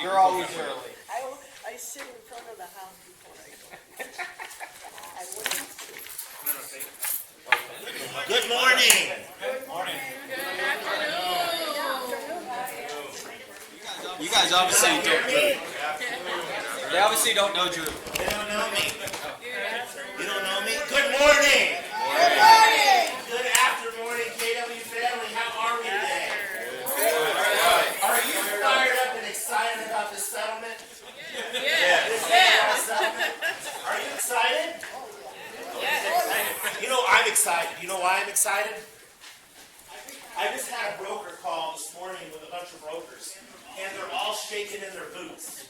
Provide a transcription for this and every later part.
You're always early. I sit in front of the house before I go. I wouldn't. Good morning. Good morning. You guys obviously don't. They obviously don't know Drew. They don't know me. You don't know me? Good morning. Good morning. Good after morning, KW family. How are we today? Are you fired up and excited about this settlement? Yes. Are you excited? You know, I'm excited. You know why I'm excited? I just had a broker call this morning with a bunch of brokers, and they're all shaking in their boots.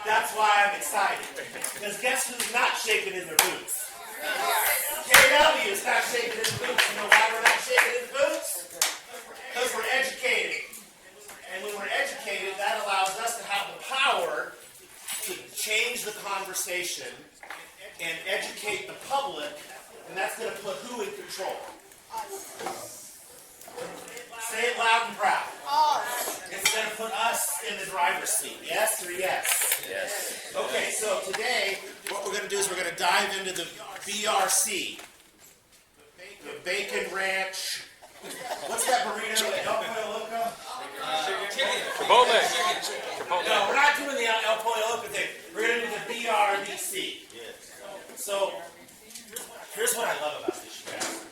That's why I'm excited. Because guess who's not shaking in their boots? KW is not shaking in the boots. You know why we're not shaking in the boots? Because we're educated. And when we're educated, that allows us to have the power to change the conversation and educate the public, and that's going to put who in control? Say it loud and proud. It's going to put us in the driver's seat. Yes or yes? Yes. Okay, so today, what we're going to do is we're going to dive into the BRC. The Bacon Ranch. What's that burrito? El Pollo Loco? Chipotle. No, we're not doing the El Pollo Loco thing. We're going to do the BRBC. So, here's what I love about this, you guys.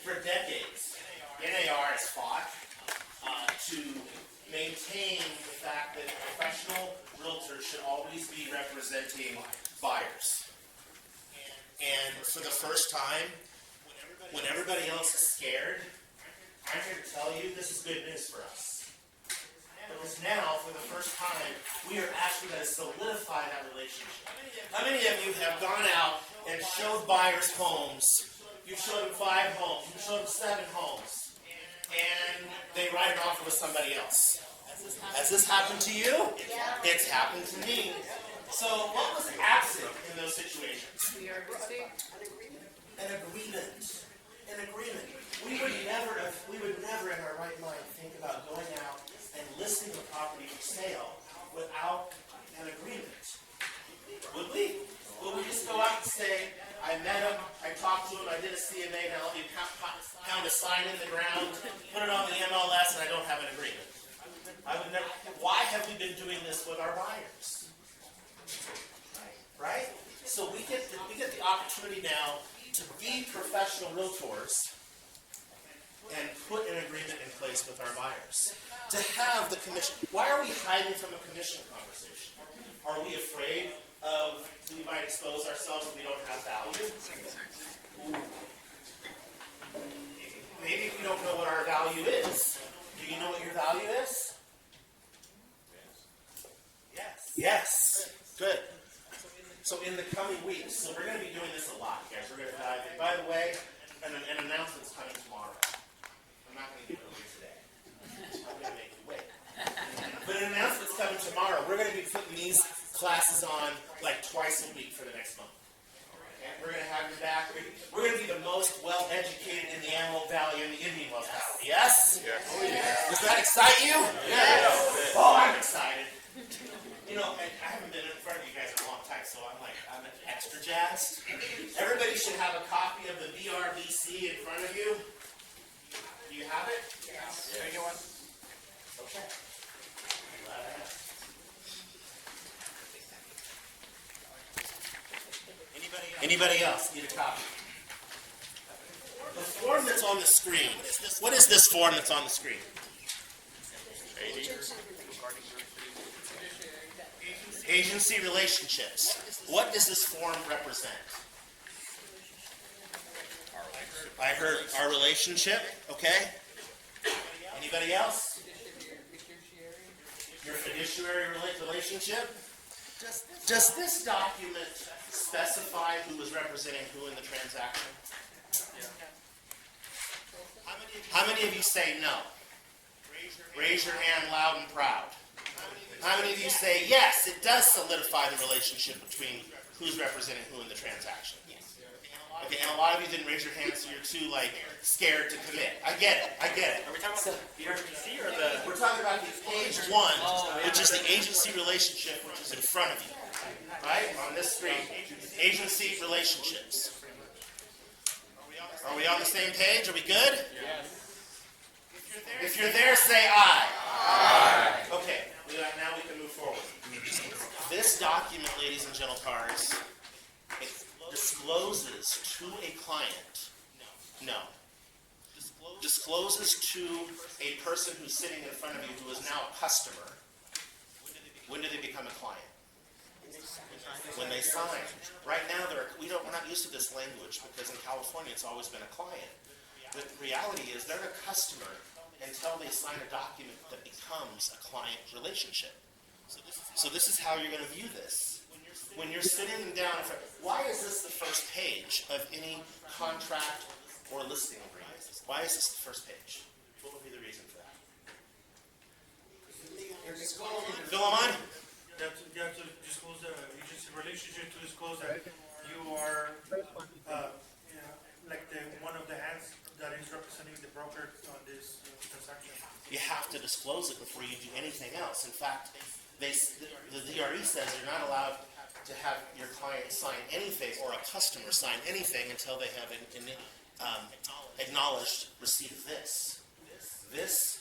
For decades, NAR has fought to maintain the fact that professional realtors should always be representing buyers. And for the first time, when everybody else is scared, I'm here to tell you this is good news for us. Because now, for the first time, we are actually going to solidify that relationship. How many of you have gone out and showed buyers homes? You showed them 5 homes. You showed them 7 homes. And they write it off with somebody else. Has this happened to you? Yeah. It's happened to me. So what was absent in those situations? BRBC. An agreement. An agreement. We would never in our right mind think about going out and listing a property for sale without an agreement. Would we? Would we just go out and say, I met him, I talked to him, I did a CMA, and I'll be pound a sign in the ground, put it on the MLS, and I don't have an agreement? I would never. Why have we been doing this with our buyers? Right? So we get the opportunity now to be professional realtors and put an agreement in place with our buyers. To have the commission. Why are we hiding from a commission conversation? Are we afraid of we might expose ourselves if we don't have value? Maybe we don't know what our value is. Do you know what your value is? Yes. Yes. Good. So in the coming weeks, so we're going to be doing this a lot, guys. We're going to dive in. By the way, an announcement's coming tomorrow. I'm not going to give it away today. I'm going to make you wait. But an announcement's coming tomorrow. We're going to be putting these classes on like twice a week for the next month. Okay? We're going to have you back. We're going to be the most well-educated in the Antelope Valley and the Indian Wells Valley. Yes? Yes. Oh, yeah. Does that excite you? Yes. Oh, I'm excited. You know, I haven't been in front of you guys in a long time, so I'm extra jazzed. Everybody should have a copy of the BRBC in front of you. Do you have it? Yes. Can I get one? Okay. I'm glad I have. Anybody else need a copy? The form that's on the screen. What is this form that's on the screen? Agency relationships. What does this form represent? I heard our relationship. Okay. Anybody else? Your fiduciary relationship. Does this document specify who was representing who in the transaction? How many of you say no? Raise your hand loud and proud. How many of you say, yes, it does solidify the relationship between who's representing who in the transaction? Okay, and a lot of you didn't raise your hand, so you're too scared to commit. I get it. Are we talking about the BRBC or the? We're talking about the page 1, which is the agency relationship, which is in front of you, right? On this screen, agency relationships. Are we on the same page? Are we good? Yes. If you're there, say aye. Aye. Okay, now we can move forward. This document, ladies and gentlemen, it discloses to a client, discloses to a person who's sitting in front of you who is now a customer. When do they become a client? When they sign. Right now, we're not used to this language because in California it's always been a client. The reality is they're a customer until they sign a document that becomes a client relationship. So this is how you're going to view this. When you're sitting down in front, why is this the first page of any contract or listing agreement? Why is this the first page? What would be the reason for that? Fill them on? You have to disclose the agency relationship to disclose that you are like one of the hands that is representing the broker on this transaction. You have to disclose it before you do anything else. In fact, the DRE says you're not allowed to have your client sign anything or a customer sign anything until they have acknowledged receipt of this. This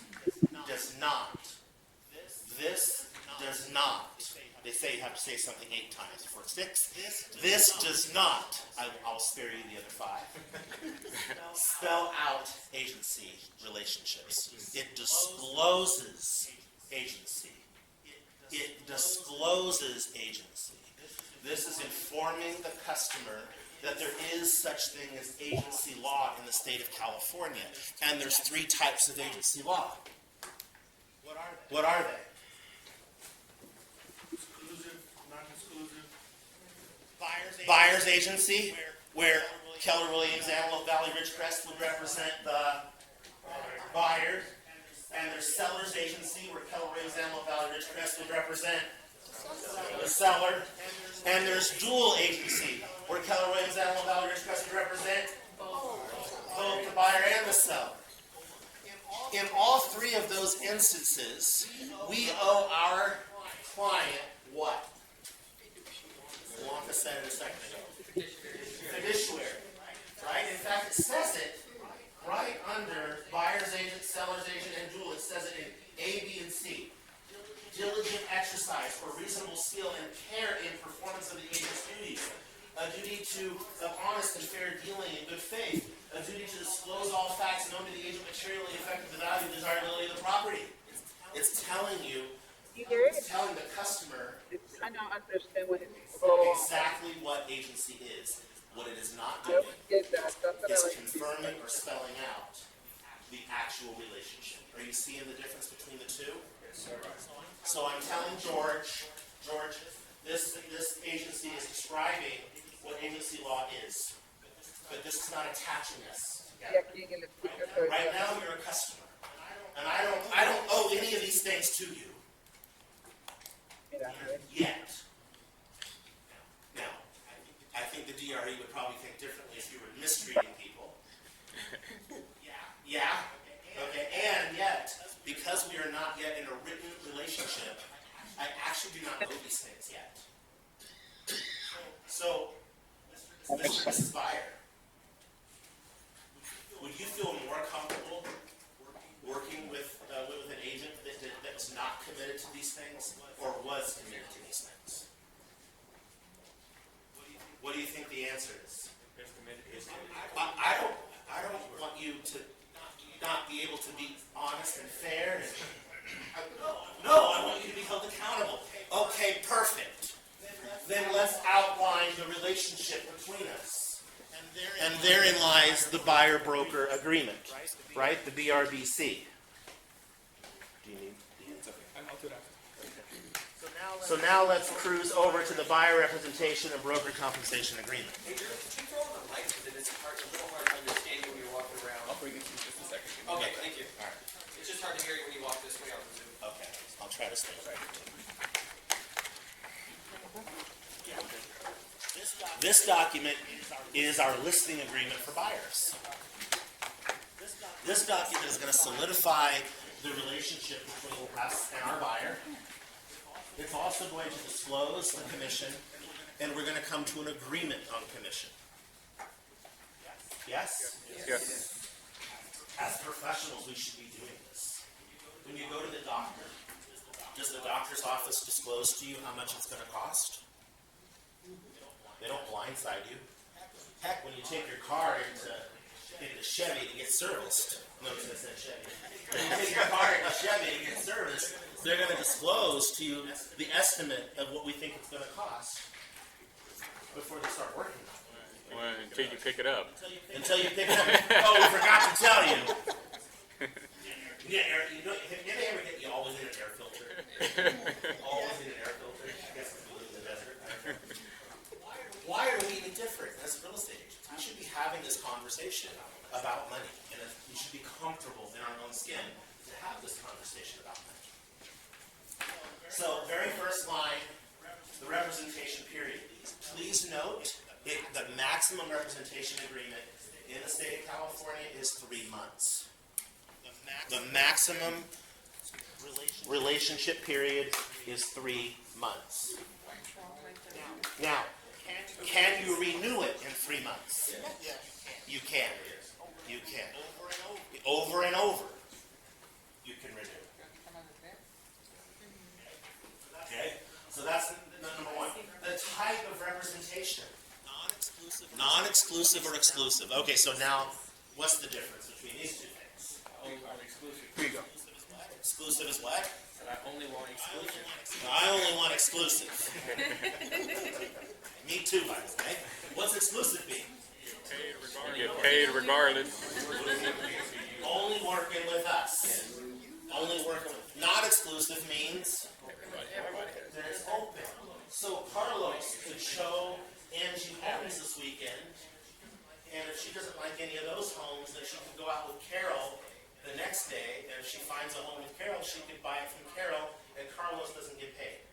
does not. This does not. They say you have to say something 8 times before it sticks. This does not. I'll spare you the other 5. Spell out agency relationships. It discloses agency. It discloses agency. This is informing the customer that there is such thing as agency law in the state of California. And there's 3 types of agency law. What are they? Exclusive, non-exclusive. Buyer's agency, where Keller Williams Antelope Valley Ridgecrest would represent the buyer. And there's seller's agency, where Keller Williams Antelope Valley Ridgecrest would represent the seller. And there's dual agency, where Keller Williams Antelope Valley Ridgecrest would represent both the buyer and the seller. In all 3 of those instances, we owe our client what? Wonka said it a second ago. Fiduciary. Right? In fact, it says it right under buyer's agent, seller's agent, and dual. It says it in A, B, and C. Diligent exercise or reasonable skill and care in performance of the agent's duties. A duty of honest and fair dealing in good faith. A duty to disclose all facts known to the agent materially affecting the value and desirability of the property. It's telling you, it's telling the customer I don't understand what it is. exactly what agency is. What it is not doing is confirming or spelling out the actual relationship. Are you seeing the difference between the 2? Yes, sir. So I'm telling George, this agency is describing what agency law is, but this is not attaching us together. Right now, you're a customer, and I don't owe any of these things to you yet. Now, I think the DRE would probably think differently if you were mistreating people. Yeah. Okay. And yet, because we are not yet in a written relationship, I actually do not know these things yet. So, Mrs. Buyer, would you feel more comfortable working with an agent that's not committed to these things, or was committed to these things? What do you think the answer is? I don't want you to not be able to be honest and fair. No, I want you to be held accountable. Okay, perfect. Then let's outline the relationship between us. And therein lies the buyer-broker agreement, right? The BRBC. Do you need the answer? I'll do it after. So now let's cruise over to the buyer representation and broker compensation agreement. Hey, Drew, could you throw on the lights because it's a little hard to understand when you're walking around. I'll bring it to you just a second. Okay, thank you. All right. It's just hard to hear you when you walk this way on the Zoom. Okay, I'll try to stay right here. This document is our listing agreement for buyers. This document is going to solidify the relationship between us and our buyer. It's also going to disclose the commission, and we're going to come to an agreement on commission. Yes? Yes. As professionals, we should be doing this. When you go to the doctor, does the doctor's office disclose to you how much it's going to cost? They don't blindside you. Heck, when you take your car into Chevy to get serviced, notice I said Chevy. When you take your car into Chevy to get serviced, they're going to disclose to you the estimate of what we think it's going to cost before they start working on it. Well, until you pick it up. Until you pick it up. Oh, we forgot to tell you. You always need an air filter. Always need an air filter. I guess if you live in the desert. Why are we any different as real estate agents? We should be having this conversation about money, and we should be comfortable in our own skin to have this conversation about money. So, very first line, the representation period. Please note the maximum representation agreement in the state of California is 3 months. The maximum relationship period is 3 months. Now, can you renew it in 3 months? You can. You can. Over and over, you can renew. Okay? So that's number one. The type of representation. Non-exclusive or exclusive. Okay, so now, what's the difference between these two things? Only want exclusive. Here you go. Exclusive is what? And I only want exclusive. I only want exclusive. Me too, by the way. What's exclusive mean? You get paid regardless. Only working with us. Only working with. Not exclusive means that it's open. So Carlos could show Angie homes this weekend, and if she doesn't like any of those homes, then she can go out with Carol the next day, and if she finds a home with Carol, she could buy it from Carol, and Carlos doesn't get paid.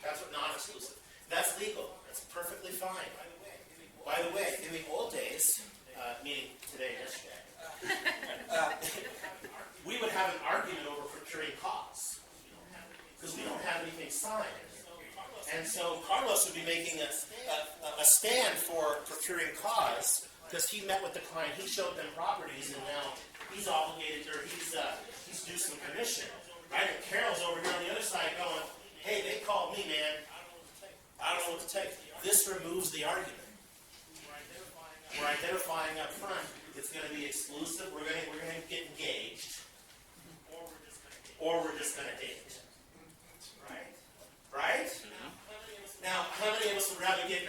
That's what non-exclusive. That's legal. That's perfectly fine. By the way, in the old days, meaning today and yesterday, we would have an argument over procuring costs because we don't have anything signed. And so Carlos would be making a stand for procuring cause because he met with the client, he showed them properties, and now he's obligated, or he's due some commission, right? And Carol's over here on the other side going, hey, they called me, man. I don't know what to tell you. This removes the argument. We're identifying up front. It's going to be exclusive. We're going to get engaged, or we're just going to date. Right? Now, how many of us would rather get